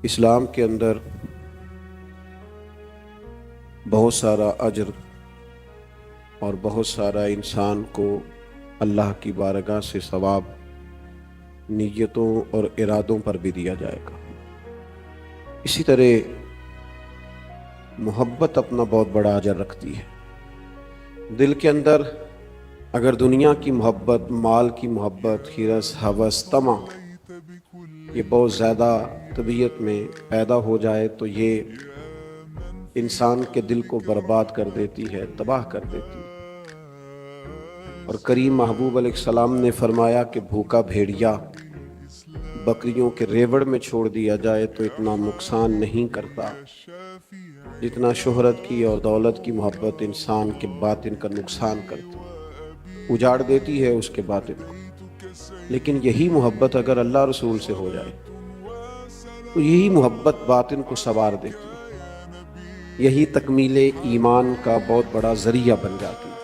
اسلام کے اندر بہت سارا اجر اور بہت سارا انسان کو اللہ کی بارگاہ سے ثواب نیتوں اور ارادوں پر بھی دیا جائے گا۔ اسی طرح محبت اپنا بہت بڑا اجر رکھتی ہے۔ دل کے اندر اگر دنیا کی محبت، مال کی محبت، حرص، ہوس، طمع یہ بہت زیادہ طبیعت میں پیدا ہو جائے تو یہ انسان کے دل کو برباد کر دیتی ہے، تباہ کر دیتی ہے۔ اور کریم محبوب علیہ السلام نے فرمایا کہ بھوکا بھیڑیا بکریوں کے ریوڑ میں چھوڑ دیا جائے تو اتنا نقصان نہیں کرتا جتنا شہرت کی اور دولت کی محبت انسان کے باطن کا نقصان کرتی، اجاڑ دیتی ہے اس کے باطن کو۔ لیکن یہی محبت اگر اللہ رسول سے ہو جائے تو یہی محبت باطن کو سنوار دیتی ہے، یہی تکمیل ایمان کا بہت بڑا ذریعہ بن جاتی ہے۔